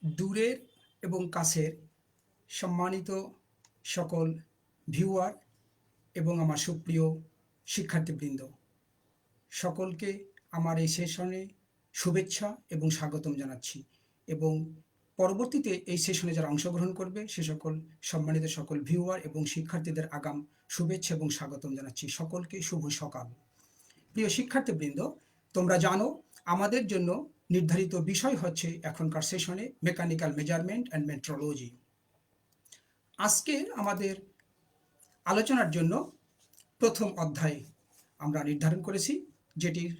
দূরের এবং কাছের সম্মানিত সকল ভিউয়ার এবং আমার সুপ্রিয় শিক্ষার্থীবৃন্দ, সকলকে আমার এই সেশনে শুভেচ্ছা এবং স্বাগতম জানাচ্ছি। এবং পরবর্তীতে এই সেশনে যারা অংশগ্রহণ করবে সে সকল সম্মানিত সকল ভিউয়ার এবং শিক্ষার্থীদের আগাম শুভেচ্ছা এবং স্বাগতম জানাচ্ছি। সকলকে শুভ সকাল। প্রিয় শিক্ষার্থীবৃন্দ, তোমরা জানো আমাদের জন্য নির্ধারিত বিষয় হচ্ছে এখনকার সেশনে মেকানিক্যাল মেজারমেন্ট অ্যান্ড মেট্রোলজি। আজকে আমাদের আলোচনার জন্য প্রথম অধ্যায় আমরা নির্ধারণ করেছি, যেটির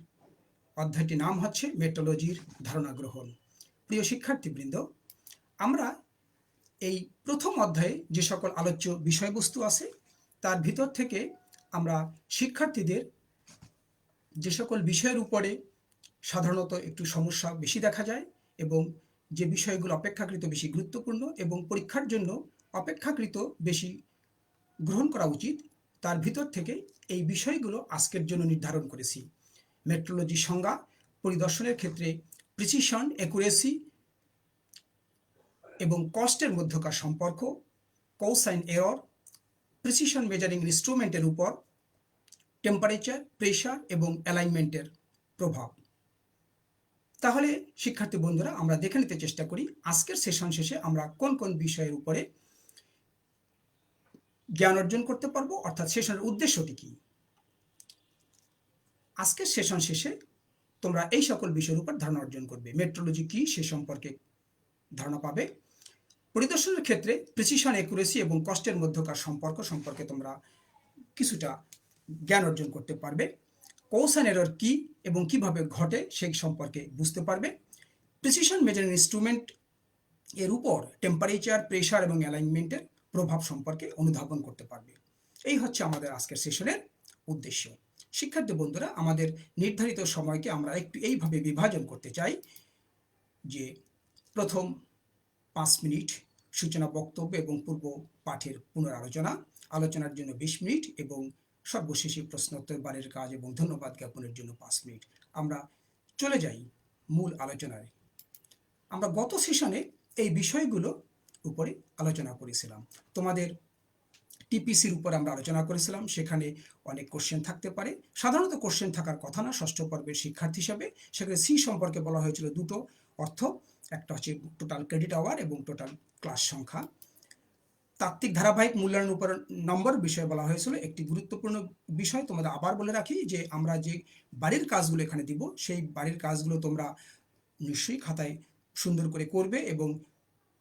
অধ্যায়টির নাম হচ্ছে মেট্রোলজির ধারণা গ্রহণ। প্রিয় শিক্ষার্থীবৃন্দ, আমরা এই প্রথম অধ্যায়ে যে সকল আলোচ্য বিষয়বস্তু আছে তার ভিতর থেকে আমরা শিক্ষার্থীদের যে সকল বিষয়ের উপরে সাধারণত একটু সমস্যা বেশি দেখা যায় এবং যে বিষয়গুলো অপেক্ষাকৃত বেশি গুরুত্বপূর্ণ এবং পরীক্ষার জন্য অপেক্ষাকৃত বেশি গ্রহণ করা উচিত, তার ভিতর থেকে এই বিষয়গুলো আজকের জন্য নির্ধারণ করেছি। মেট্রোলজির সংজ্ঞা, পরিদর্শনের ক্ষেত্রে প্রিসিশন, অ্যাকুরেসি এবং কস্টের মধ্যকার সম্পর্ক, কোসাইন এরর, প্রিসিশন মেজারিং ইনস্ট্রুমেন্টের উপর টেম্পারেচার, প্রেশার এবং অ্যালাইনমেন্টের প্রভাব। তাহলে শিক্ষার্থী বন্ধুরা, আমরা দেখে নিতে চেষ্টা করি আজকের সেশন শেষে আমরা কোন কোন বিষয়ের উপরে জ্ঞান অর্জন করতে পারবো, অর্থাৎ সেশনের উদ্দেশ্যটি কি। আজকের সেশন শেষে তোমরা এই সকল বিষয়ের উপর ধারণা অর্জন করবে। মেট্রোলজি কি সে সম্পর্কে ধারণা পাবে। পরিদর্শনের ক্ষেত্রে প্রিসিশন, অ্যাকুরেসি এবং কস্টের মধ্যকার সম্পর্ক সম্পর্কে তোমরা কিছুটা জ্ঞান অর্জন করতে পারবে। কোসাইন এরর কি এবং কিভাবে ঘটে সেই সম্পর্কে বুঝতে পারবে। প্রিসিশন মেজারিং ইনস্ট্রুমেন্ট এর উপর টেম্পারেচার, প্রেশার এবং অ্যালাইনমেন্টের প্রভাব সম্পর্কে অনুধাবন করতে পারবে। এই হচ্ছে আমাদের আজকের সেশনের উদ্দেশ্য। শিক্ষার্থী বন্ধুরা, আমাদের নির্ধারিত সময়কে আমরা একটু এইভাবে বিভাজন করতে চাই যে প্রথম 5 মিনিট সূচনা বক্তব্য এবং পূর্ব পাঠের পুনরালোচনা, আলোচনার জন্য 20 মিনিট এবং সর্বশেষে প্রশ্নোত্তর, বাড়ির কাজ এবং ধন্যবাদ জ্ঞাপনের জন্য 5 মিনিট। আমরা চলে যাই মূল আলোচনায়। আমরা গত সেশনে এই বিষয়গুলো উপরে আলোচনা করেছিলাম। তোমাদের টিপিসির উপর আমরা আলোচনা করেছিলাম। সেখানে অনেক কোশ্চেন থাকতে পারে, সাধারণত কোশ্চেন থাকার কথা না। ষষ্ঠ পর্বের শিক্ষার্থী হিসাবে সেখানে সি সম্পর্কে বলা হয়েছিল দুটো অর্থ, একটা হচ্ছে টোটাল ক্রেডিট আওয়ার এবং টোটাল ক্লাস সংখ্যা। তাত্ত্বিক ধারাবাহিক মূল্যায়নের উপর নম্বর বিষয়ে বলা হয়েছিল। একটি গুরুত্বপূর্ণ বিষয় তোমাদের আবার বলে রাখি যে আমরা যে বাড়ির কাজগুলো এখানে দিব সেই বাড়ির কাজগুলো তোমরা নিশ্চয়ই খাতায় সুন্দর করে করবে এবং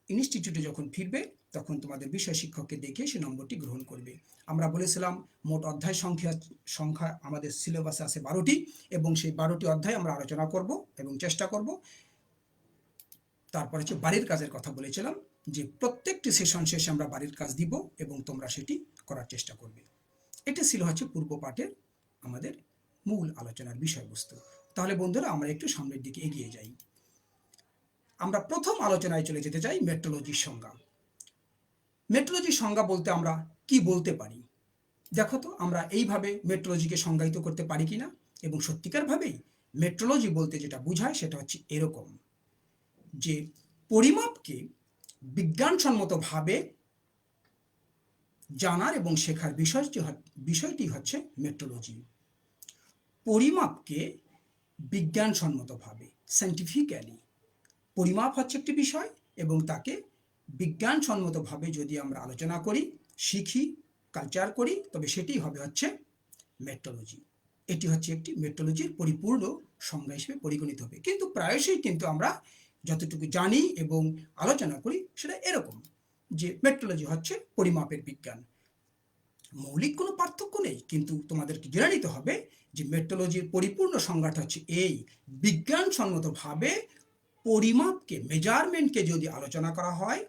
ইনস্টিটিউটে যখন ফিরবে তখন তোমাদের বিষয় শিক্ষককে দেখে সে নম্বরটি গ্রহণ করবে। আমরা বলেছিলাম মোট অধ্যায় সংখ্যা আমাদের সিলেবাসে আছে 12টি এবং সেই 12টি অধ্যায় আমরা আলোচনা করব এবং চেষ্টা করব। তারপর হচ্ছে বাড়ির কাজের কথা বলেছিলাম যে প্রত্যেকটি সেশন শেষে আমরা বাড়ির কাজ দিব এবং তোমরা সেটি করার চেষ্টা করবে। এটা ছিল হচ্ছে পূর্ব পাঠের আমাদের মূল আলোচনার বিষয়বস্তু। তাহলে বন্ধুরা, আমরা একটু সামনের দিকে এগিয়ে যাই। আমরা প্রথম আলোচনায় চলে যেতে চাই মেট্রোলজির সংজ্ঞা। মেট্রোলজির সংজ্ঞা বলতে আমরা কি বলতে পারি? দেখো তো, আমরা এইভাবে মেট্রোলজিকে সংজ্ঞায়িত করতে পারি কিনা। এবং সত্যিকারভাবেই মেট্রোলজি বলতে যেটা বোঝায় সেটা হচ্ছে এরকম যে পরিমাপকে বিজ্ঞানসম্মতভাবে জানার এবং শেখার বিষয়টি হচ্ছে মেট্রোলজি। পরিমাপকে বিজ্ঞানসম্মতভাবে, সায়েন্টিফিক্যালি পরিমাপ হচ্ছে একটি বিষয় এবং তাকে বিজ্ঞানসম্মতভাবে যদি আমরা আলোচনা করি, শিখি, কালচার করি, তবে সেটি হবে হচ্ছে মেট্রোলজি। এটি হচ্ছে একটি মেট্রোলজির পরিপূর্ণ সংজ্ঞা হিসেবে পরিগণিত হবে। কিন্তু প্রায়শই কিন্তু আমরা যতটুকু জানি এবং আলোচনা করি সেটা এরকম যে মেট্রোলজি হচ্ছে পরিমাপের বিজ্ঞান। মৌলিক কোনো পার্থক্য নেই, কিন্তু তোমাদেরকে জেনে নিতে হবে যে মেট্রোলজির পরিপূর্ণ সংজ্ঞাটা হচ্ছে এই: বিজ্ঞানসম্মতভাবে পরিমাপকে, মেজারমেন্টকে যদি আলোচনা করা হয়,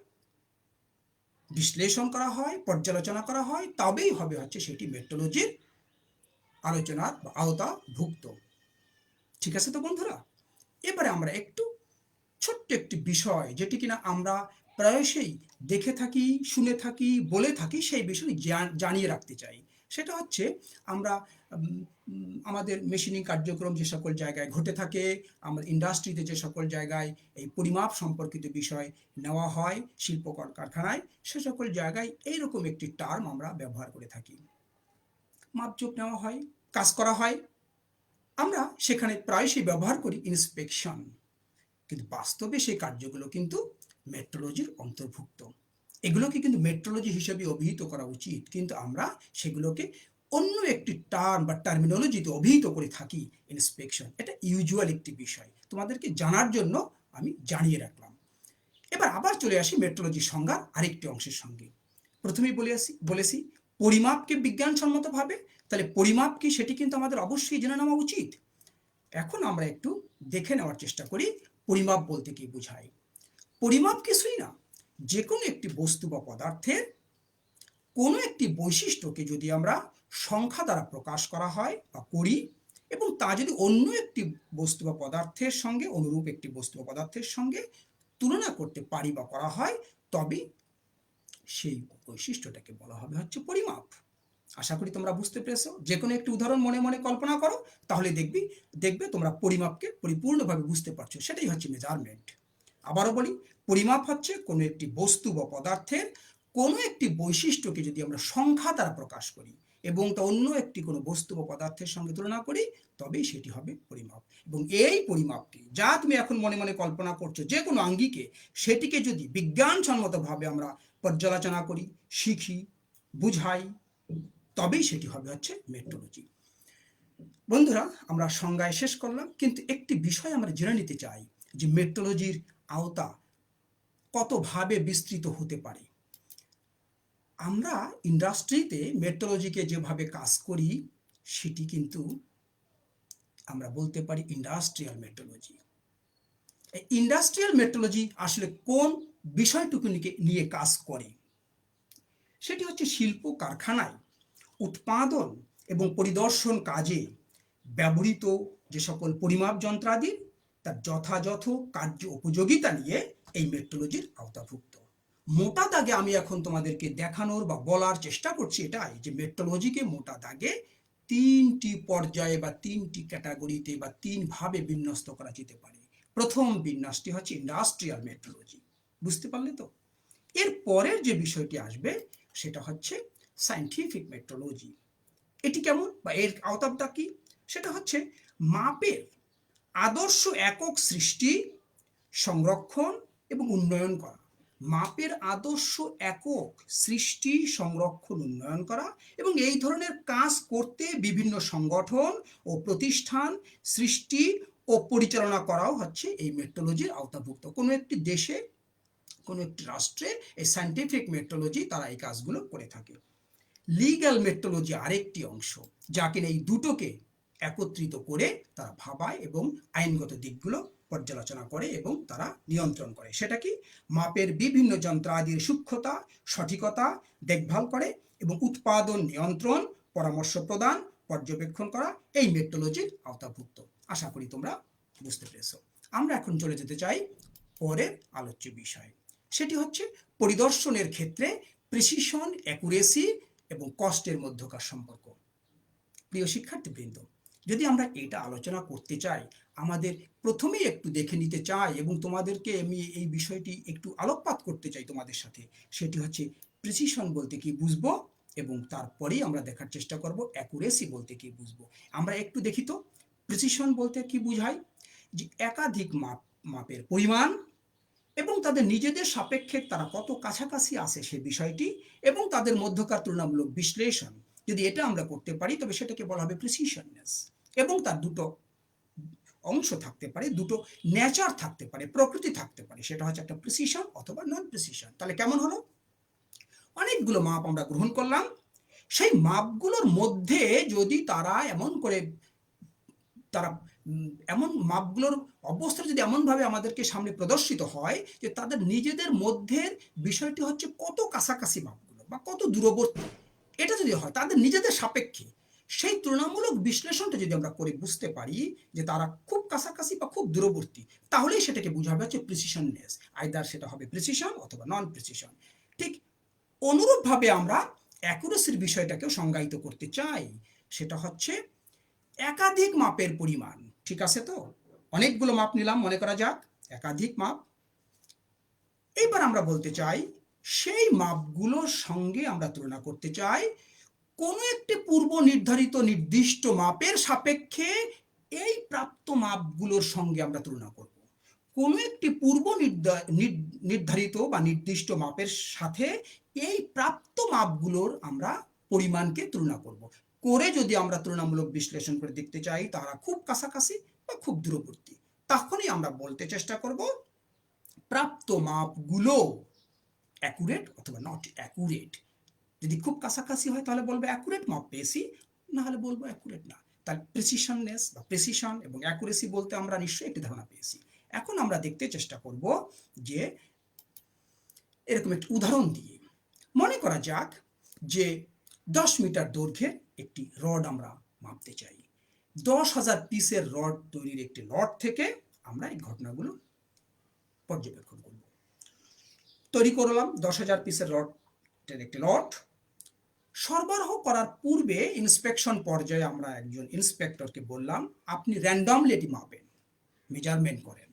বিশ্লেষণ করা হয়, পর্যালোচনা করা হয়, তবেই হবে হচ্ছে সেটি মেট্রোলজির আলোচনার বা আওতাভুক্ত। ঠিক আছে তো বন্ধুরা? এবারে আমরা একটু ছোট্ট একটি বিষয়, যেটি কিনা আমরা প্রায়শই দেখে থাকি, শুনে থাকি, বলে থাকি, সেই বিষয়ে জানিয়ে রাখতে চাই। সেটা হচ্ছে আমরা আমাদের মেশিনিং কার্যক্রম যে সকল জায়গায় ঘটে থাকে, আমাদের ইন্ডাস্ট্রিতে যে সকল জায়গায় এই পরিমাপ সম্পর্কিত বিষয় নেওয়া হয়, শিল্প কারখানায়, সে সকল জায়গায় এইরকম একটি টার্ম আমরা ব্যবহার করে থাকি। মাপজোক নেওয়া হয়, কাজ করা হয়, আমরা সেখানে প্রায়শই ব্যবহার করি ইন্সপেকশন, কিন্তু বাস্তবে সেই কার্যগুলো কিন্তু মেট্রোলজির অন্তর্ভুক্ত। এগুলোকে কিন্তু মেট্রোলজি হিসেবে অভিহিত করা উচিত, কিন্তু আমরা সেগুলোকে অন্য একটি টার্ম বা টার্মিনোলজিতে অভিহিত করে থাকি ইন্সপেকশন। এটা ইউজুয়াল একটি বিষয়, তোমাদেরকে জানার জন্য আমি জানিয়ে রাখলাম। এবার আবার চলে আসি মেট্রোলজির সংজ্ঞার আরেকটি অংশের সঙ্গে। প্রথমেই বলেছি পরিমাপকে বিজ্ঞানসম্মতভাবে, তাহলে পরিমাপ কি সেটি কিন্তু আমাদের অবশ্যই জেনে নেওয়া উচিত। এখন আমরা একটু দেখে নেওয়ার চেষ্টা করি পরিমাপ বলতে কি বোঝায়। পরিমাপ কিছুই না, যে কোনো একটি বস্তু বা পদার্থের কোনো একটি বৈশিষ্ট্যকে যদি আমরা সংখ্যা দ্বারা প্রকাশ করা হয় বা করি, এবং তা যদি অন্য একটি বস্তু বা পদার্থের সঙ্গে, অনুরূপ একটি বস্তু বা পদার্থের সঙ্গে তুলনা করতে পারি বা করা হয়, তবে সেই বৈশিষ্ট্যটাকে বলা হবে হচ্ছে পরিমাপ। আশা করি তোমরা বুঝতে পেরেছো। যে কোনো একটি উদাহরণ মনে মনে কল্পনা করো, তাহলে দেখবে তোমরা পরিমাপকে পরিপূর্ণভাবে বুঝতে পারছো। সেটাই হচ্ছে মেজারমেন্ট। আবারও বলি, পরিমাপ হচ্ছে কোনো একটি বস্তু বা পদার্থের কোনো একটি বৈশিষ্ট্যকে যদি আমরা সংখ্যা দ্বারা প্রকাশ করি এবং তা অন্য একটি কোনো বস্তু বা পদার্থের সঙ্গে তুলনা করি, তবেই সেটি হবে পরিমাপ। এবং এই পরিমাপকে, যা তুমি এখন মনে মনে কল্পনা করছো, যে কোনো আঙ্গিকে, সেটিকে যদি বিজ্ঞানসম্মতভাবে আমরা পর্যালোচনা করি, শিখি, বুঝাই, তবেই সেটি হবে হচ্ছে মেট্রোলজি। বন্ধুরা, আমরা সংজ্ঞায় শেষ করলাম, কিন্তু একটি বিষয় আমরা জেনে নিতে চাই যে মেট্রোলজির আওতা কতভাবে বিস্তৃত হতে পারে। আমরা ইন্ডাস্ট্রিতে মেট্রোলজিকে যেভাবে কাজ করি, সেটি কিন্তু আমরা বলতে পারি ইন্ডাস্ট্রিয়াল মেট্রোলজি। এই ইন্ডাস্ট্রিয়াল মেট্রোলজি আসলে কোন বিষয়টুকুনিকে নিয়ে কাজ করে? সেটি হচ্ছে শিল্প কারখানায় উৎপাদন এবং পরিদর্শন কাজে ব্যবহৃত যে সকল পরিমাপ যন্ত্রাদি, তার যথাযথ কার্য উপযোগিতা নিয়ে এই মেট্রোলজির আওতাভুক্ত। মোটা দাগে আমি এখন তোমাদেরকে দেখানোর বা বলার চেষ্টা করছি এটাই, যে মেট্রোলজিকে মোটা দাগে তিনটি পর্যায়ে বা তিনটি ক্যাটাগরিতে বা তিনভাবে বিন্যস্ত করা যেতে পারে। প্রথম বিন্যাসটি হচ্ছে ইন্ডাস্ট্রিয়াল মেট্রোলজি। বুঝতে পারলে তো? এর পরের যে বিষয়টি আসবে সেটা হচ্ছে সায়েন্টিফিক মেট্রোলজি। এটি কেমন বা এর আওতাটা কি? সেটা হচ্ছে মাপের আদর্শ একক সৃষ্টি, সংরক্ষণ এবং উন্নয়ন করা। মাপের আদর্শ একক সৃষ্টি, সংরক্ষণ, উন্নয়ন করা, এবং এই ধরনের কাজ করতে বিভিন্ন সংগঠন ও প্রতিষ্ঠান সৃষ্টি ও পরিচালনা করাও হচ্ছে এই মেট্রোলজির আওতাভুক্ত। কোনো একটি দেশে, কোনো একটি রাষ্ট্রে এই সায়েন্টিফিক মেট্রোলজি তারা এই কাজগুলো করে থাকে। লিগ্যাল মেট্রোলজি আরেকটি অংশ, যা কিনা এই দুটোকে একত্রিত করে তারা ভাবায় এবং আইনগত দিকগুলো পর্যালোচনা করে এবং তারা নিয়ন্ত্রণ করে। সেটা কি? মাপের বিভিন্ন যন্ত্রাদির সূক্ষ্মতা, সঠিকতা দেখভাল করে এবং উৎপাদন নিয়ন্ত্রণ, পরামর্শ প্রদান, পর্যবেক্ষণ করা এই মেট্রোলজির আওতাভুক্ত। আশা করি তোমরা বুঝতে পেরেছো। আমরা এখন চলে যেতে চাই পরের আলোচ্য বিষয়। সেটি হচ্ছে পরিদর্শনের ক্ষেত্রে প্রিসিশন, অ্যাকুরেসি এবং কস্টের মধ্যকার সম্পর্ক। প্রিয় শিক্ষার্থীবৃন্দ, যদি আমরা এটা আলোচনা করতে চাই, আমাদের প্রথমেই একটু দেখে নিতে চাই এবং তোমাদেরকে আমি এই বিষয়টি একটু আলোকপাত করতে চাই তোমাদের সাথে। সেটি হচ্ছে প্রিসিশন বলতে কি বুঝবো, এবং তারপরেই আমরা দেখার চেষ্টা করব অ্যাকুরেসি বলতে কি বুঝবো। আমরা একটু দেখি তো প্রিসিশন বলতে কি বুঝায়। যে একাধিক মাপের পরিমাণ এবং তাদের নিজেদের সাপেক্ষে তারা কত কাছাকাছি আসে সে বিষয়টি, এবং তাদের মধ্যকার তুলনামূলক বিশ্লেষণ, যদি এটা আমরা করতে পারি তবে সেটাকে বলা হবে প্রিসিশননেস। এবং তার দুটো অংশ থাকতে পারে, দুটো নেচার থাকতে পারে, প্রকৃতি থাকতে পারে। সেটা হচ্ছে একটা প্রিসিশন অথবা নন প্রিসিশন। তাহলে কেমন হলো? অনেকগুলো মাপ আমরা গ্রহণ করলাম, সেই মাপগুলোর মধ্যে যদি তারা এমন মাপগুলোর অবস্থাটা যদি এমনভাবে আমাদেরকে সামনে প্রদর্শিত হয় যে তাদের নিজেদের মধ্যের বিষয়টি হচ্ছে কত কাছাকাছি মাপগুলো বা কত দূরবর্তী, এটা যদি হয় তাদের নিজেদের সাপেক্ষে, সেই তুলনামূলক বিশ্লেষণটা যদি আমরা করে বুঝতে পারি যে তারা খুব কাছাকাছি বা খুব দূরবর্তী, তাহলেই সেটাকে বোঝাবে হচ্ছে প্রিসিশননেস। আইদার সেটা হবে প্রিসিশন অথবা নন প্রিসিশন। ঠিক অনুরূপভাবে আমরা অ্যাকুরেসির বিষয়টাকেও সংজ্ঞায়িত করতে চাই, সেটা হচ্ছে একাধিক মাপের পরিমাণ। ঠিক আছে, তো অনেকগুলো মাপ নিলাম, মনে করা যাক একাধিক মাপ। এইবার আমরা বলতে চাই সেই মাপগুলোর সঙ্গে আমরা তুলনা করতে চাই কোনো একটি পূর্ব নির্ধারিত নির্দিষ্ট মাপের সাপেক্ষে এই প্রাপ্ত মাপগুলোর সঙ্গে আমরা তুলনা করব। কোনো একটি পূর্ব নির্ধারিত বা নির্দিষ্ট মাপের সাথে এই প্রাপ্ত মাপগুলোর আমরা পরিমাণকে তুলনা করব। করে যদি আমরা তুলনামূলক বিশ্লেষণ করে দেখতে চাই তারা খুব কাছাকাছি বা খুব দূরবর্তী, তখনই আমরা বলতে চেষ্টা করব প্রাপ্ত মাপগুলো অ্যাকুরেট অথবা নট অ্যাকুরেট। যদি খুব কাছাকাছি হয় তাহলে বলবো অ্যাকুরেট মাপ পেয়েছি, না হলে বলবো অ্যাকুরেট না। তাহলে প্রেসিশননেস বা প্রেসিশন এবং অ্যাকুরেসি বলতে আমরা নিশ্চয়ই একটি ধারণা পেয়েছি। এখন আমরা দেখতে চেষ্টা করব যে এরকম একটি উদাহরণ দিয়ে, মনে করা যাক যে 10 মিটার দৈর্ঘ্যের একটি রড আমরা মাপতে চাই। 10,000 পিসের রড তৈরির একটি লট থেকে আমরা এই ঘটনাগুলো পর্যবেক্ষণ করব। তৈরি করলাম 10,000 পিসের রডের একটি লট। সরবরাহ করার পূর্বে ইন্সপেকশন পর্যায়ে আমরা একজন ইন্সপেক্টরকে বললাম আপনি র্যান্ডমলি এটি মাপেন, মেজারমেন্ট করেন।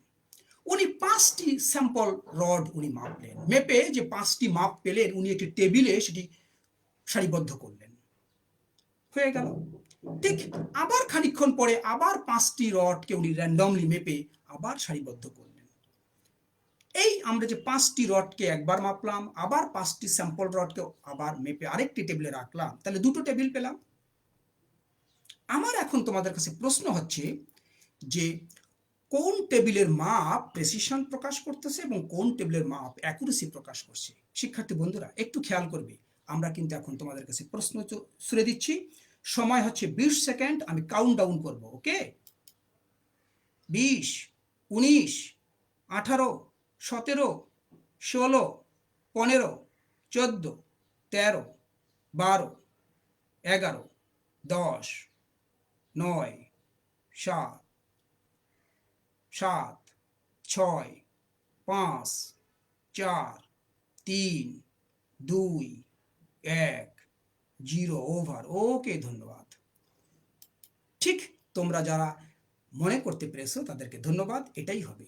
উনি 5টি স্যাম্পল রড উনি মাপলেন, মেপে যে 5টি মাপ পেলেন উনি একটি টেবিলে সেটি সারিবদ্ধ করলেন, হয়ে গেল। ঠিক আবার খানিকক্ষণ পরে আবার 5টি রডকে উনি র্যান্ডমলি মেপে আবার সারিবদ্ধ করলেন। এই আমরা যে 5টি রডকে একবার মাপলাম, আবার 5টি স্যাম্পল রডকে আবার মেপে আরেকটি টেবিলে রাখলাম, তাহলে দুটো টেবিল পেলাম। আমার এখন তোমাদের কাছে প্রশ্ন হচ্ছে যে কোন টেবিলের মাপ প্রেসিশন প্রকাশ করতেছে এবং কোন টেবিলের মাপ অ্যাকুরেসি প্রকাশ করছে। শিক্ষার্থী বন্ধুরা একটু খেয়াল করবে, আমরা কিন্তু এখন তোমাদের কাছে প্রশ্ন ছুড়ে দিচ্ছি। সময় হচ্ছে 20 সেকেন্ড, আমি কাউন্ট ডাউন করব। ওকে, 20, 19, 18, 17, 16, 15, 14, 13, 12, 11, 10, 9, 7, 7, 6, 5, 4, 3, 2, 1, 0 ওভার। ওকে, ধন্যবাদ। ঠিক তোমরা যারা মনে করতে পেরেছো তাদেরকে ধন্যবাদ। এটাই হবে।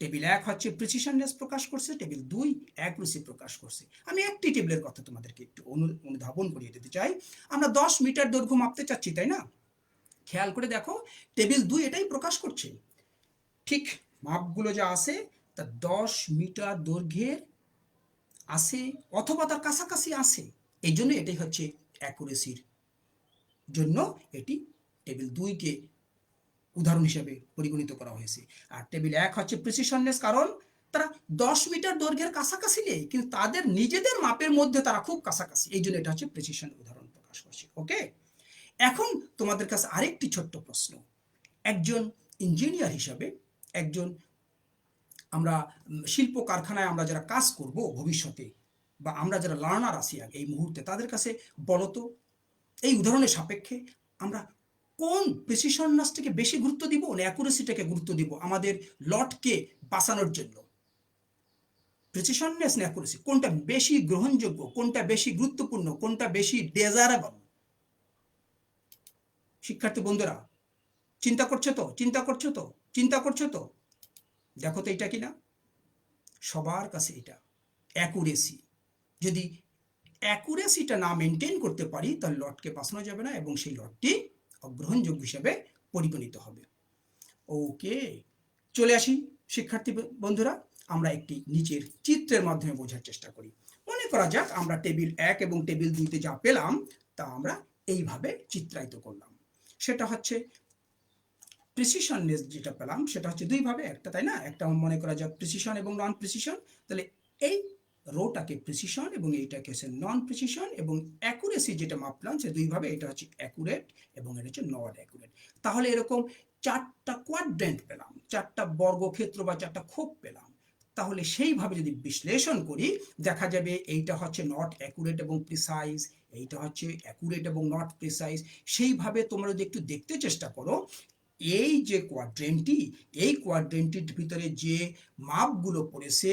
টেবিল 1 হচ্ছে প্রিসিশননেস প্রকাশ করছে, টেবিল 2 অ্যাকুরেসি প্রকাশ করছে। আমি একটি টেবিলের কথা তোমাদেরকে একটু অনুধাবন করিয়ে দিতে চাই। আমরা 10 মিটার দৈর্ঘ্য মাপতে চাচ্ছি, তাই না? খেয়াল করে দেখো টেবিল 2 এটাই প্রকাশ করছে। ঠিক মাপগুলো যা আছে তা 10 মিটার দৈর্ঘ্যের আছে অথবা তার কাছাকাছি আছে, এই জন্য এটাই হচ্ছে অ্যাকুরেসির জন্য এটি টেবিল 2কে উদাহরণ হিসেবে পরিগণিত করা হয়েছে। আর টেবিল 1 হচ্ছে প্রিসিশননেস, কারণ তারা 10 মিটার দৈর্ঘ্যের কাছাকাছি নেই, কিন্তু তাদের নিজেদের মাপের মধ্যে তারা খুব কাছাকাছি, এই জন্য এটা হচ্ছে প্রিসিশন উদাহরণ প্রকাশ করছে। ওকে, এখন তোমাদের কাছে আরেকটি ছোট্ট প্রশ্ন। একজন ইঞ্জিনিয়ার হিসাবে, একজন আমরা শিল্প কারখানায় আমরা যারা কাজ করব ভবিষ্যতে, বা আমরা যারা লার্নার আছি এই মুহূর্তে, তাদের কাছে বলতো এই উদাহরণের সাপেক্ষে আমরা কোন প্রিসিশননেসটাকে বেশি গুরুত্ব দিব না অ্যাকুরেসিটাকে গুরুত্ব দিব আমাদের লটকে বাঁচানোর জন্য? প্রিসিশননেস না অ্যাকুরেসি, কোনটা বেশি গ্রহণযোগ্য, কোনটা বেশি গুরুত্বপূর্ণ, কোনটা বেশি ডেজারেবল? শিক্ষার্থী বন্ধুরা চিন্তা করছো তো? চিন্তা করছো তো? চিন্তা করছো তো? দেখো তো এটা কিনা, সবার কাছে এটা অ্যাকুরেসি। যদি অ্যাকুরেসিটা না মেনটেন করতে পারি তাহলে লটকে বাঁচানো যাবে না এবং সেই লটটি অগ্রহণযোগ্য হিসেবে পরিগণিত হবে। ওকে, চলে আসি শিক্ষার্থী বন্ধুরা, আমরা একটি নিচের চিত্রের মাধ্যমে বোঝার চেষ্টা করি। মনে করা যাক আমরা টেবিল 1 এবং টেবিল 2তে যা পেলাম তা আমরা এইভাবে চিত্রায়িত করলাম। সেটা হচ্ছে প্রিসিশননেস যেটা পেলাম সেটা হচ্ছে দুইভাবে, একটা তাই না, একটা মনে করা যাক প্রিসিশন এবং নন প্রিসিশন। তাহলে এই রোটাকে প্রিসিশন এবং এইটাকে হচ্ছে নন প্রিসিশন, এবং অ্যাকুরেসি যেটা মাপলাম সে দুইভাবে, এটা হচ্ছে অ্যাকুরেট এবং এটা হচ্ছে নট অ্যাকুরেট। তাহলে এরকম 4টা কোয়াড্রেন্ট পেলাম, 4টা বর্গক্ষেত্র বা 4টা খোপ পেলাম। তাহলে সেইভাবে যদি বিশ্লেষণ করি দেখা যাবে এইটা হচ্ছে নট অ্যাকুরেট এবং প্রিসাইজ, এইটা হচ্ছে অ্যাকুরেট এবং নট প্রিসাইজ। সেইভাবে তোমরা যদি একটু দেখতে চেষ্টা করো এই যে কোয়াড্রেন্টটি, এই কোয়াড্রেন্টির ভিতরে যে মাপগুলো পড়েছে,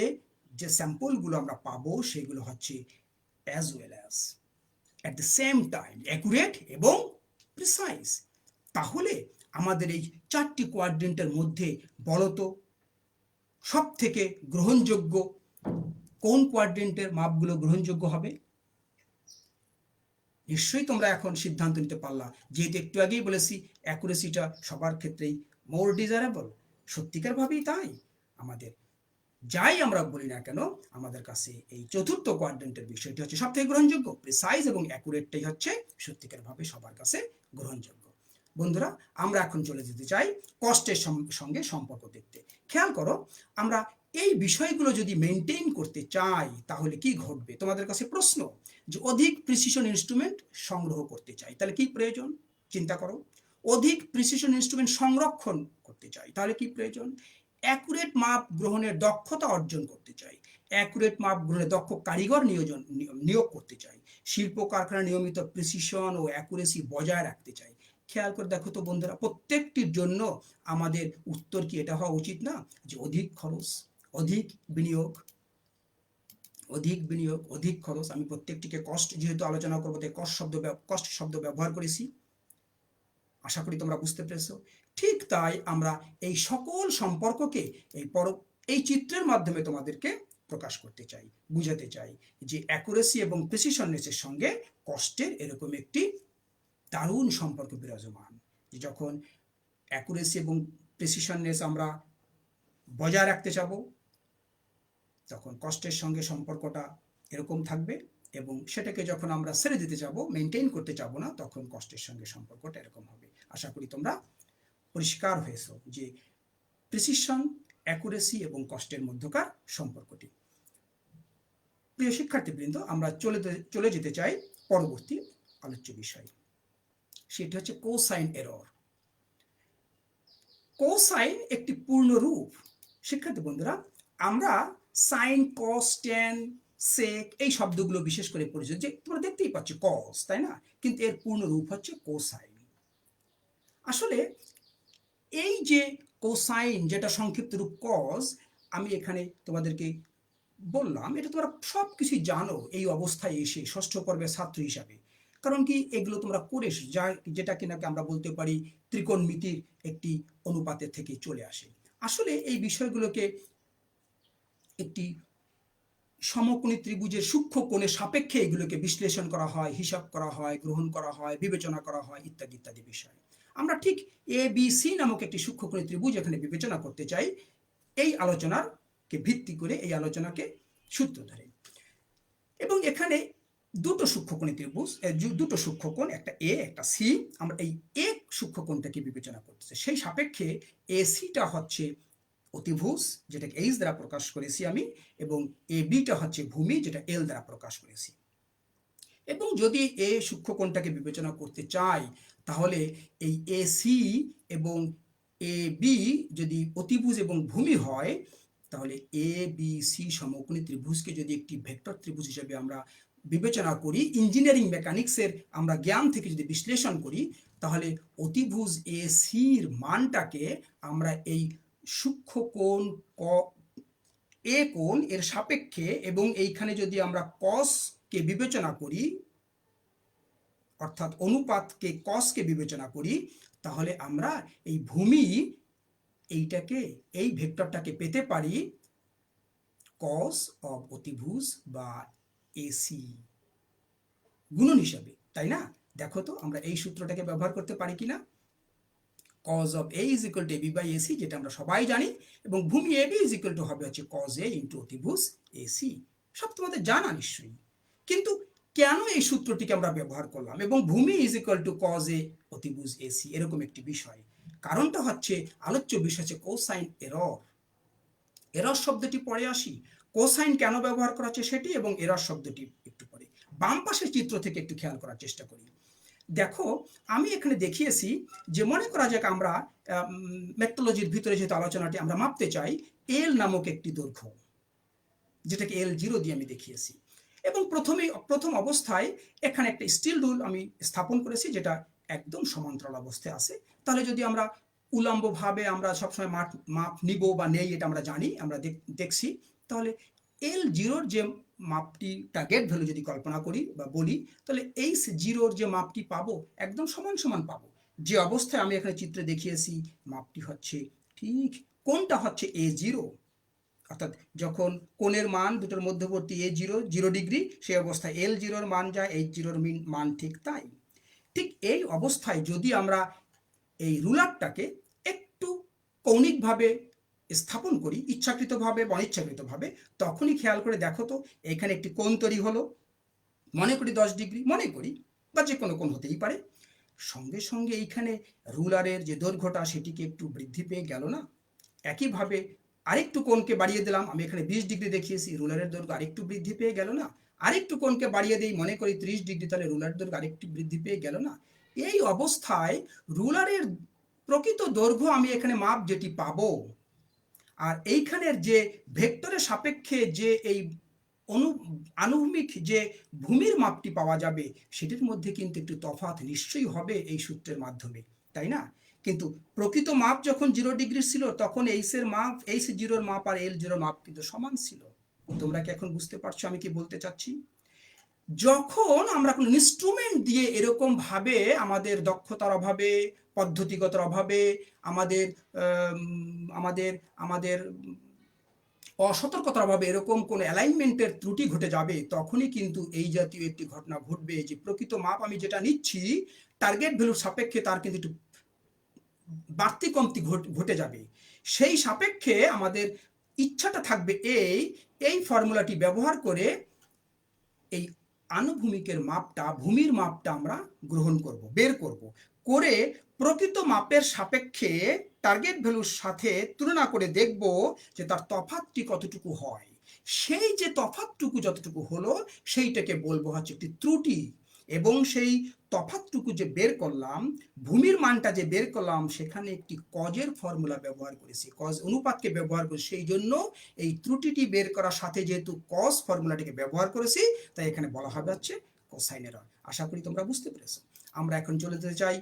যে স্যাম্পলগুলো আমরা পাবো সেগুলো হচ্ছে as well as at the same time accurate এবং প্রিসাইজ। তাহলে আমাদের এই 4টি কোয়াড্রেন্টের মধ্যে বলতো সব থেকে গ্রহণযোগ্য কোন কোয়াড্রেন্টের মাপগুলো গ্রহণযোগ্য হবে? নিশ্চয়ই তোমরা এখন সিদ্ধান্ত নিতে পারলা, যেহেতু একটু আগেই বলেছি অ্যাকুরেসিটা সবার ক্ষেত্রেই মোর ডিজায়ারেবল। সত্যিকারভাবেই তাই। আমাদের যাই আমরা বলি না কেন, আমাদের কাছে এই চতুর্থ কোয়াড্রেন্টের বিষয়টি হচ্ছে সব থেকে গ্রহণযোগ্য। প্রিসাইজ এবং অ্যাকুরেটটাই হচ্ছে সত্যিকারভাবে সবার কাছে গ্রহণযোগ্য। বন্ধুরা, আমরা এখন চলে যেতে চাই কষ্টের সঙ্গে সম্পর্ক দেখতে। খেয়াল করো, আমরা এই বিষয়গুলো যদি মেনটেন করতে চাই তাহলে কি ঘটবে? তোমাদের কাছে প্রশ্ন যে অধিক প্রিসিশন ইনস্ট্রুমেন্ট সংগ্রহ করতে চাই, তাহলে কি প্রয়োজন? চিন্তা করো। অধিক প্রিসিশন ইনস্ট্রুমেন্ট সংরক্ষণ করতে চাই, তাহলে কি প্রয়োজন? অ্যাকুরেট মাপ গ্রহণের দক্ষতা অর্জন করতে চাই, অ্যাকুরেট মাপ গ্রহণে দক্ষ কারিগর নিয়োগ করতে চাই, শিল্প কারখানা নিয়মিত প্রিসিশন ও অ্যাকুরেসি বজায় রাখতে চাই। খেয়াল করে দেখো তো বন্ধুরা, প্রত্যেকটির জন্য আমাদের উত্তর কি এটা হওয়া উচিত না যে অধিক খরচ, অধিক বিনিয়োগ, অধিক বিনিয়োগ, অধিক খরচ? আমি প্রত্যেকটিকে কষ্ট যেহেতু আলোচনা করবো তাই কষ্ট শব্দ ব্যবহার করেছি। আশা করি তোমরা বুঝতে পেরেছো। ঠিক তাই আমরা এই সকল সম্পর্ককে এই চিত্রের মাধ্যমে তোমাদেরকে প্রকাশ করতে চাই, বুঝাতে চাই যে অ্যাকুরেসি এবং প্রিসিশননেসের সঙ্গে কষ্টের এরকম একটি দারুণ সম্পর্ক বিরাজমান। যখন অ্যাকুরেসি এবং প্রিসিশননেস আমরা বজায় রাখতে চাবো, তখন কষ্টের সঙ্গে সম্পর্কটা এরকম থাকবে, এবং সেটাকে যখন আমরা ছেড়ে দিতে যাব, মেনটেন করতে চাবো না, তখন কষ্টের সঙ্গে সম্পর্কটা এরকম হবে। আশা করি তোমরা পরিষ্কার হয়েছো যে প্রিসিশন, অ্যাকুরেসি এবং কষ্টের মধ্যকার সম্পর্কটি। প্রিয় শিক্ষার্থীবৃন্দ, আমরা চলে যেতে চাই পরবর্তী আলোচ্য বিষয়। সেটা হচ্ছে কোসাইন এরর। কোসাইন একটি পূর্ণ রূপ। শিক্ষার্থী বন্ধুরা, আমরা সাইন, কস, ট্যান, সেক এই শব্দগুলো বিশেষ করে পরিচিত, যে তোমরা দেখতেই পাচ্ছ কস, তাই না? কিন্তু এর পূর্ণ রূপ হচ্ছে কোসাইন। আসলে এই যে কোসাইন, যেটা সংক্ষিপ্ত রূপ কস, আমি এখানে তোমাদেরকে বললাম, এটা তোমরা সব কিছুই জানো এই অবস্থায় এসে ষষ্ঠ পর্বের ছাত্র হিসাবে। কারণ কি, এগুলো তোমরা করে এসো, যেটা কিনা আমরা বলতে পারি ত্রিকোণমিতির একটি অনুপাতের থেকে চলে আসে। আসলে এই বিষয়গুলোকে একটি সমকোণী ত্রিভুজের সূক্ষ্ম কোণের সাপেক্ষে এগুলোকে বিশ্লেষণ করা হয়, হিসাব করা হয়, গ্রহণ করা হয়, বিবেচনা করা হয়, ইত্যাদি ইত্যাদি বিষয়। আমরা ঠিক ABC নামক একটি সূক্ষ্মকোণী ত্রিভুজ এখানে বিবেচনা করতে চাই, এই আলোচনাকে ভিত্তি করে, এই আলোচনাকে সূত্র ধরে। এবং এখানে দুটো সূক্ষ্মকোণী ত্রিভুজ, দুটো সূক্ষ্মকোণ, একটা এ একটা সি। আমরা এই এ সূক্ষ্মকোণটাকে বিবেচনা করতেছি। সেই সাপেক্ষে এসিটা হচ্ছে অতিভুজ, যেটাকে এইচ দ্বারা প্রকাশ করেছি আমি, এবং এ বিটা হচ্ছে ভূমি, যেটা এল দ্বারা প্রকাশ করেছি। এবং যদি এ সূক্ষ্মকোণটাকে বিবেচনা করতে চাই, তাহলে এই এসি এবং এ বি যদি অতিভুজ এবং ভূমি হয়, তাহলে এ বি সি সমকোণী ত্রিভুজকে যদি একটি ভেক্টর ত্রিভুজ হিসেবে আমরা বিবেচনা করি, ইঞ্জিনিয়ারিং মেকানিক্সের আমরা জ্ঞান থেকে যদি বিশ্লেষণ করি, তাহলে অতিভুজ এ সির মানটাকে আমরা এই সূক্ষ্মকোণ এ কোণ এর সাপেক্ষে, এবং এইখানে যদি আমরা কসকে বিবেচনা করি, অর্থাৎ অনুপাতকে কসকে বিবেচনা করি, তাহলে আমরা এই ভূমি এইটাকে, এই ভেক্টরটাকে পেতে পারি কস অফ অতিভুজ বা এসি গুণন হিসাবে, তাই না? দেখো তো আমরা এই সূত্রটাকে ব্যবহার করতে পারি কিনা। cos of A is equal to AB by AC, যেটা আমরা সবাই জানি, এবং ভূমি AB is equal to হবে হচ্ছে cos A into অতিভুজ AC। সব তোমাদের জানা নিশ্চয়ই। কিন্তু কেন এই সূত্রটিকে আমরা ব্যবহার করলাম, এবং ভূমি is equal to cos A অতিভুজ AC, এরকম একটি বিষয়? কারণটা হচ্ছে, আলোচ্য বিষয় হচ্ছে কোসাইন এরর। এরর শব্দটি পরে আসি, কোসাইন কেন ব্যবহার করা হচ্ছে সেটি, এবং এরর শব্দটি একটু পরে। বাম পাশের চিত্র থেকে একটু খেয়াল করার চেষ্টা করি। দেখো, আমি এখানে দেখিয়েছি যে মনে করা যাক আমরা মেট্রোলজির ভিতরে যেহেতু আলোচনাটি আমরা মাপতে চাই, এল নামক একটি দৈর্ঘ্য, যেটাকে L0 দিয়ে আমি দেখিয়েছি। এবং প্রথম অবস্থায় এখানে একটা স্টিল রুল আমি স্থাপন করেছি, যেটা একদম সমান্তরাল অবস্থায় আছে। তাহলে যদি আমরা উলম্বভাবে আমরা সবসময় মাপ নিব বা নেই, এটা আমরা জানি, আমরা দেখছি, তাহলে L0 যে মাপটি টার্গেট ভ্যালু যদি কল্পনা করি বা বলি, তাহলে এই জিরোর যে মাপটি পাবো একদম সমান সমান পাবো। যে অবস্থায় আমি এখানে চিত্রে দেখিয়েছি মাপটি হচ্ছে ঠিক কোনটা হচ্ছে A0, অর্থাৎ যখন কোণের মান দুটোর মধ্যবর্তী A0 0 ডিগ্রি, সেই অবস্থায় L0 মান যায়, H0 মান ঠিক তাই। ঠিক এই অবস্থায় যদি আমরা এই রুলারটাকে একটু কৌণিকভাবে স্থাপন করি, ইচ্ছাকৃতভাবে বা অনিচ্ছাকৃতভাবে, তখনই খেয়াল করে দেখো তো এখানে একটি কোণ তৈরি হলো, মনে করি 10 ডিগ্রি, মনে করি, বা যে কোনো কোণ হতেই পারে। সঙ্গে সঙ্গে এইখানে রুলারের যে দৈর্ঘ্যটা সেটিকে একটু বৃদ্ধি পেয়ে গেল না? একইভাবে আরেকটু কোণকে বাড়িয়ে দিলাম, আমি এখানে 20 ডিগ্রি দেখিয়েছি, রুলারের দৈর্ঘ্য আরেকটু বৃদ্ধি পেয়ে গেল না? আরেকটু কোণকে বাড়িয়ে দিই, মনে করি 30 ডিগ্রি, তাহলে রুলারের দৈর্ঘ্য আরেকটু বৃদ্ধি পেয়ে গেল না? এই অবস্থায় রুলারের প্রকৃত দৈর্ঘ্য আমি এখানে মাপ যেটি পাবো, আর এইখানের যে ভেক্টরের সাপেক্ষে যে এই আনুভূমিক যে ভূমির মাপটি পাওয়া যাবে, সেটির মধ্যে কিন্তু একটু তফাৎ নিশ্চয়ই হবে এই সূত্রের মাধ্যমে, তাই না? কিন্তু প্রকৃত মাপ যখন 0 ডিগ্রি ছিল, তখন এইচের মাপ, H0 মাপ আর L0 মাপ কিন্তু সমান ছিল। তোমরা কি এখন বুঝতে পারছো আমি কি বলতে চাচ্ছি? যখন আমরা কোনো ইনস্ট্রুমেন্ট দিয়ে এরকম ভাবে আমাদের দক্ষতার অভাবে, পদ্ধতিগতর অভাবে, আমাদের আমাদের আমাদের অসতর্কতার অভাবে এরকম কোনো অ্যালাইনমেন্টের ত্রুটি ঘটে যাবে, তখনই কিন্তু এই জাতীয় একটি ঘটনা ঘটবে যে প্রকৃত মাপ আমি যেটা নিচ্ছি টার্গেট ভ্যালুর সাপেক্ষে তার কিন্তু একটু বাড়তি কমতি ঘটে যাবে। সেই সাপেক্ষে আমাদের ইচ্ছাটা থাকবে এই ফর্মুলাটি ব্যবহার করে এই আনুভূমিকের মাপটা, ভূমির মাপটা আমরা গ্রহণ করব, বের করব, করে প্রকৃত মাপের সাপেক্ষে টার্গেট ভ্যালুর সাথে তুলনা করে দেখব যে তার তফাৎটি কতটুকু হয়। সেই যে তফাৎটুকু যতটুকু হলো সেইটাকে বলবো হচ্ছে একটি ত্রুটি। এবং সেই তফাৎটুকু যে বের করলাম, ভূমির মানটা যে বের করলাম, সেখানে একটি কজের ফর্মুলা ব্যবহার করেছি, কজ অনুপাতকে ব্যবহার করেছি। সেই জন্য এই ত্রুটিটি বের করার সাথে যেহেতু কজ ফর্মুলাটিকে ব্যবহার করেছি, তাই এখানে বলা হবে হচ্ছে কোসাইন এরর। আশা করি তোমরা বুঝতে পেরেছো। আমরা এখন চলে যেতে চাই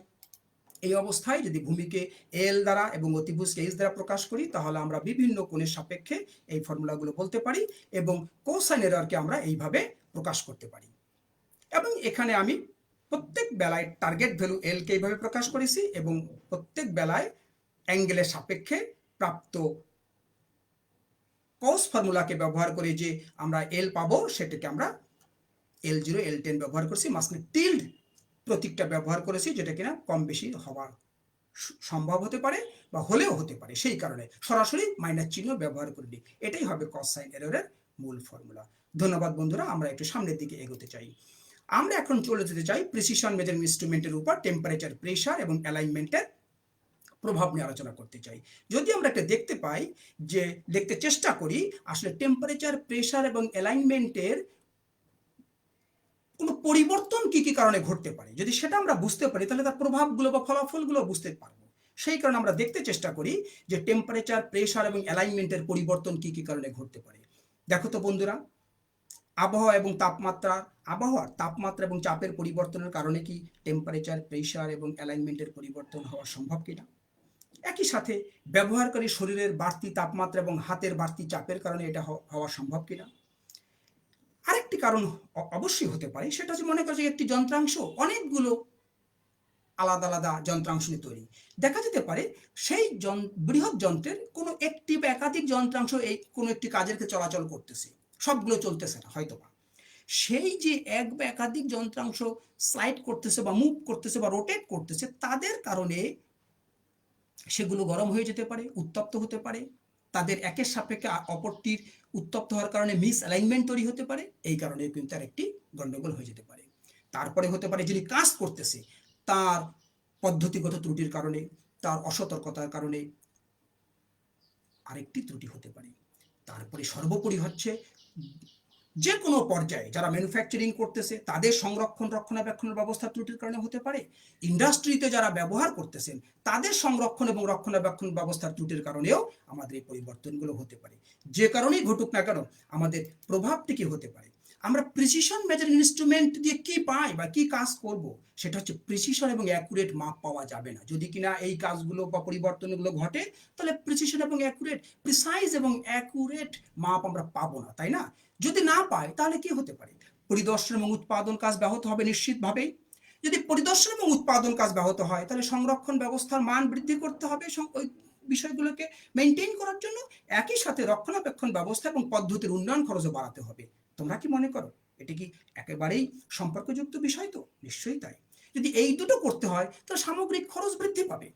এই অবস্থায় যদি ভূমিকে এল দ্বারা এবং অতিভুজকে এইচ দ্বারা প্রকাশ করি, তাহলে আমরা বিভিন্ন কোণের সাপেক্ষে এই ফর্মুলাগুলো বলতে পারি এবং কোসাইন এররকে আমরা এইভাবে প্রকাশ করতে পারি। এবং এখানে আমি প্রত্যেক বেলায় টার্গেট ভ্যালু এলকে এইভাবে প্রকাশ করেছি এবং প্রত্যেক বেলায় অ্যাঙ্গেলের সাপেক্ষে প্রাপ্ত কস ফর্মুলাকে ব্যবহার করে যে আমরা এল পাবো, সেটাকে আমরা L0 L10 ব্যবহার করছি, মাঝখানে টিল্ড প্রতীকটা ব্যবহার করেছি, যেটা কিনা কম বেশি হওয়ার সম্ভব হতে পারে বা হলেও হতে পারে, সেই কারণে সরাসরি মাইনাস চিহ্ন ব্যবহার করিনি। এটাই হবে কস সাইন এররের মূল ফর্মুলা। ধন্যবাদ বন্ধুরা, আমরা একটু সামনের দিকে এগোতে চাই। আমরা এখন চলে যেতে চাই প্রিসিশন মেজারিং ইনস্ট্রুমেন্টের উপর টেম্পারেচার, প্রেসার এবং অ্যালাইনমেন্টের প্রভাব নিয়ে আলোচনা করতে চাই। যদি আমরা একটা দেখতে পাই, যে দেখতে চেষ্টা করি আসলে টেম্পারেচার, প্রেসার এবং অ্যালাইনমেন্টের কোনো পরিবর্তন কি কি কারণে ঘটতে পারে, যদি সেটা আমরা বুঝতে পারি, তাহলে তার প্রভাবগুলো বা ফলাফলগুলো বুঝতে পারবো। সেই কারণে আমরা দেখতে চেষ্টা করি যে টেম্পারেচার, প্রেসার এবং অ্যালাইনমেন্টের পরিবর্তন কি কি কারণে ঘটতে পারে। দেখো তো বন্ধুরা, আবহাওয়া তাপমাত্রা এবং চাপের পরিবর্তনের কারণে কি টেম্পারেচার, প্রেসার এবং অ্যালাইনমেন্টের পরিবর্তন হওয়া সম্ভব কিনা? একই সাথে ব্যবহারকারী শরীরের বাড়তি তাপমাত্রা এবং হাতের বাড়তি চাপের কারণে এটা হওয়া সম্ভব কিনা? আরেকটি কারণ অবশ্যই হতে পারে, সেটা হচ্ছে মনে করছে একটি যন্ত্রাংশ অনেকগুলো আলাদা আলাদা যন্ত্রাংশ নিয়ে তৈরি। দেখা যেতে পারে সেই বৃহৎ যন্ত্রের কোনো একটি বা একাধিক যন্ত্রাংশ এই কোনো একটি কাজের ক্ষেত্রে চলাচল করতেছে, সবগুলো চলতেছে না হয়তোবা। সেই যে এক বা একাধিক যন্ত্রাংশ স্লাইড করতেছে বা মুভ করতেছে বা রোটেট করতেছে, তাদের কারণে সেগুলো গরম হয়ে যেতে পারে, উত্তপ্ত হতে পারে, তাদের একের সাপেক্ষে অপরটির উত্তপ্ত হওয়ার কারণে মিস অ্যালাইনমেন্ট তৈরি হতে পারে, এই কারণে কিন্তু আর একটি গন্ডগোল হয়ে যেতে পারে। তারপরে হতে পারে যিনি কাজ করতেছে তার পদ্ধতিগত ত্রুটির কারণে, তার অসতর্কতার কারণে আরেকটি ত্রুটি হতে পারে। তারপরে সর্বোপরি হচ্ছে যে কোনো পর্যায়ে যারা ম্যানুফ্যাকচারিং করতেছে তাদের রক্ষণাবেক্ষণের ব্যবস্থা ত্রুটির কারণে হতে পারে। ইন্ডাস্ট্রিতে যারা ব্যবহার করতেছেন তাদের সংরক্ষণ এবং রক্ষণাবেক্ষণ ব্যবস্থার ত্রুটির কারণেও আমাদের এই পরিবর্তনগুলো হতে পারে। যে কারণেই ঘটুক না কেন, আমাদের প্রভাবটি কি হতে পারে? আমরা প্রিসিশন মেজারিং ইনস্ট্রুমেন্ট দিয়ে কি পাই বা কি কাজ করব, সেটা হচ্ছে প্রিসিশন এবং অ্যাকুরেট মাপ পাওয়া যাবে না। যদি কিনা এই কাজগুলো বা পরিবর্তনগুলো ঘটে, তাহলে প্রিসিশন এবং অ্যাকুরেট, প্রিসাইজ এবং অ্যাকুরেট মাপ আমরা পাবো না, তাই না? যদি না পাই তাহলে কি হতে পারে? পরিদর্শন এবং উৎপাদন কাজ ব্যাহত হবে নিশ্চিতভাবেই। যদি পরিদর্শন এবং উৎপাদন কাজ ব্যাহত হয়, তাহলে সংরক্ষণ ব্যবস্থার মান বৃদ্ধি করতে হবে ওই বিষয়গুলোকে মেনটেন করার জন্য। একই সাথে রক্ষণাবেক্ষণ ব্যবস্থা এবং পদ্ধতির উন্নয়ন খরচও বাড়াতে হবে। তোমরা কি মনে করো এটি কি একেবারেই সম্পর্কযুক্ত বিষয়? তো নিশ্চয়ই তাই। যদি এই দুটো করতে হয়, তাহলে সামগ্রিক খরচ বৃদ্ধি পাবে।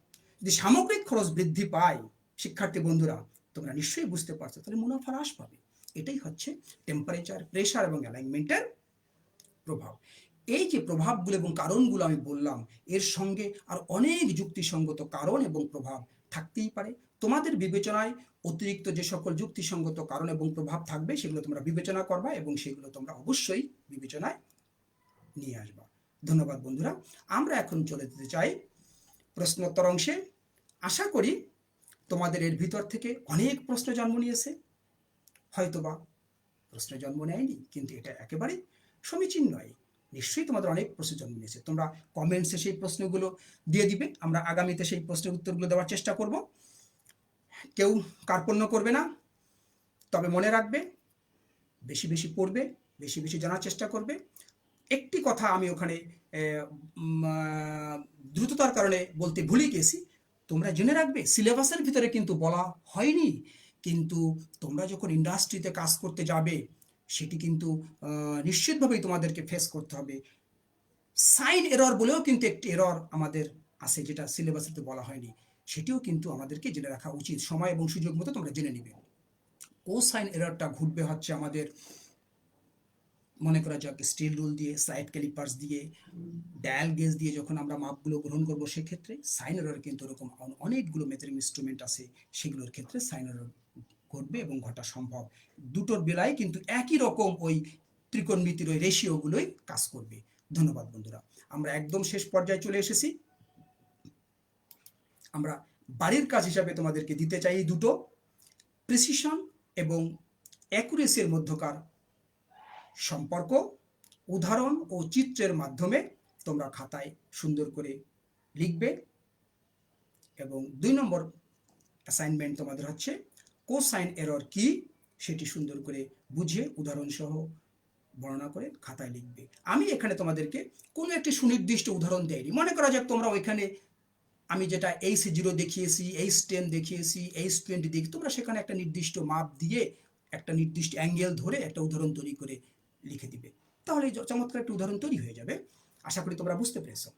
যদি সামগ্রিক খরচ বৃদ্ধি পায়, শিক্ষার্থী বন্ধুরা তোমরা নিশ্চয়ই বুঝতে পারছো, তাহলে মুনাফা হ্রাস পাবে। এটাই হচ্ছে টেম্পারেচার, প্রেশার এবং অ্যালাইনমেন্টের প্রভাব। এই যে প্রভাবগুলো এবং কারণগুলো আমি বললাম, এর সঙ্গে আর অনেক যুক্তিসঙ্গত কারণ এবং প্রভাব থাকতেই পারে। তোমাদের বিবেচনায় অতিরিক্ত যে সকল যুক্তিসঙ্গত কারণ এবং প্রভাব থাকবে, সেগুলো তোমরা বিবেচনা করবা এবং সেগুলো তোমরা অবশ্যই বিবেচনায় নিয়ে আসবা। ধন্যবাদ বন্ধুরা। আমরা এখন চলে যেতে চাই প্রশ্নোত্তর অংশে। আশা করি তোমাদের এর ভিতর থেকে অনেক প্রশ্ন জন্ম নিয়েছে। হয়তোবা প্রশ্ন জন্ম নেয়নি, কিন্তু এটা একেবারেই সমীচীন নয়। নিশ্চয়ই তোমাদের অনেক প্রশ্ন জন্ম নিয়েছে। তোমরা কমেন্টসে সেই প্রশ্নগুলো দিয়ে দিবে, আমরা আগামীতে সেই প্রশ্নের উত্তরগুলো দেওয়ার চেষ্টা করব। কেউ কার্পণ্য করবে না, তবে মনে রাখবে বেশি বেশি পড়বে, বেশি বেশি জানার চেষ্টা করবে। একটি কথা আমি ওখানে দ্রুততার কারণে বলতে ভুলে গেছি। তোমরা জেনে রাখবে সিলেবাসের ভিতরে কিন্তু বলা হয়নি, কিন্তু তোমরা যখন ইন্ডাস্ট্রিতে কাজ করতে যাবে, সেটি কিন্তু নিশ্চিতভাবেই তোমাদেরকে ফেস করতে হবে। সাইন এরর বলেও কিন্তু একটি এরর আমাদের আছে, যেটা সিলেবাসেতে বলা হয়নি। সেটিও কিন্তু আমাদেরকে জেনে রাখা উচিত। সময় এবং সুযোগ মতো তোমরা জেনে নিবে। কোসাইন এররটা ঘটবে হচ্ছে আমাদের, মনে করা যাক স্টিল রুল দিয়ে, সাইড ক্যালিপার্স দিয়ে, ডায়াল গেজ দিয়ে যখন আমরা মাপগুলো গ্রহণ করব, সেক্ষেত্রে সাইন এরর কিন্তু এরকম অনেকগুলো মেজারিং ইনস্ট্রুমেন্ট আছে, সেগুলোর ক্ষেত্রে সাইন এরর ঘটবে এবং ঘটা সম্ভব। দুটোর বেলায় কিন্তু একই রকম ওই ত্রিকোণমিতির ওই রেশিওগুলোই কাজ করবে। ধন্যবাদ বন্ধুরা। আমরা একদম শেষ পর্যায়ে চলে এসেছি। আমরা বাড়ির কাজ হিসাবে তোমাদেরকে দিতে চাই দুটো, প্রিসিশন এবং অ্যাকুরেসির মধ্যকার সম্পর্ক উদাহরণ ও চিত্রের মাধ্যমে তোমরা খাতায় সুন্দর করে লিখবে। এবং 2 নম্বর অ্যাসাইনমেন্ট তোমাদের হচ্ছে কোসাইন এরর কি, সেটি সুন্দর করে বুঝিয়ে উদাহরণ সহ বর্ণনা করে খাতায় লিখবে। আমি এখানে তোমাদেরকে কোনো একটি সুনির্দিষ্ট উদাহরণ দেইনি। মনে করা যাক তোমরা ওইখানে আমি যেটা H0 দেখিয়েছি, H10 দেখিয়েছি, H20 দেখি, তোমরা সেখানে একটা নির্দিষ্ট মাপ দিয়ে একটা নির্দিষ্ট অ্যাঙ্গেল ধরে একটা উদাহরণ তৈরি করে লিখে দিবে। তাহলে চমৎকার একটা উদাহরণ তৈরি হয়ে যাবে। আশা করি তোমরা বুঝতে পেরেছো।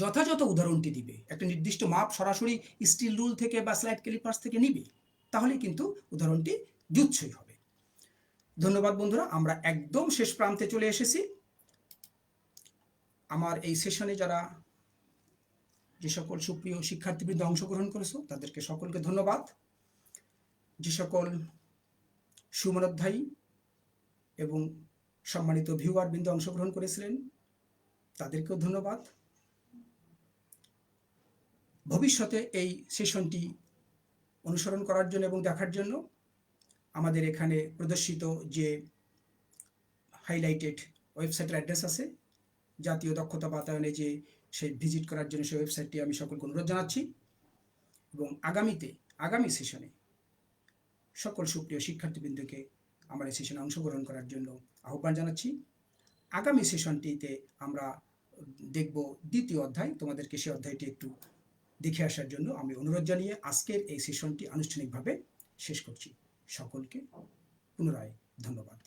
যথাযথ উদাহরণটি দিবে, একটা নির্দিষ্ট মাপ সরাসরি স্টিল রুল থেকে বা স্লাইড ক্যালিপার্স থেকে নিবে, তাহলে কিন্তু উদাহরণটি জুৎসই হবে। ধন্যবাদ বন্ধুরা। আমরা একদম শেষ প্রান্তে চলে এসেছি। আমার এই সেশনে যারা যে সকল সুপ্রিয় শিক্ষার্থীবৃন্দ অংশগ্রহণ করেছো, তাদেরকে সকলকে ধন্যবাদ। যে সকল সুমনোধ্যায়ী এবং সম্মানিত ভিউয়ার বৃন্দ অংশগ্রহণ করেছিলেন, তাদেরকেও ধন্যবাদ। ভবিষ্যতে এই সেশনটি অনুসরণ করার জন্য এবং দেখার জন্য আমাদের এখানে প্রদর্শিত যে হাইলাইটেড ওয়েবসাইটের অ্যাড্রেস আছে, জাতীয় দক্ষতা বাতায়নে যে সেই ভিজিট করার জন্য সেই ওয়েবসাইটটি আমি সকলকে অনুরোধ জানাচ্ছি। এবং আগামী সেশনে সকল সুপ্রিয় শিক্ষার্থীবৃন্দকে আমার এই সেশনে অংশগ্রহণ করার জন্য আহ্বান জানাচ্ছি। আগামী সেশনটিতে আমরা দেখব 2য় অধ্যায়। তোমাদেরকে সেই অধ্যায়টি একটু দেখে আসার জন্য আমি অনুরোধ জানিয়ে আজকের এই সেশনটি আনুষ্ঠানিকভাবে শেষ করছি। সকলকে পুনরায় ধন্যবাদ।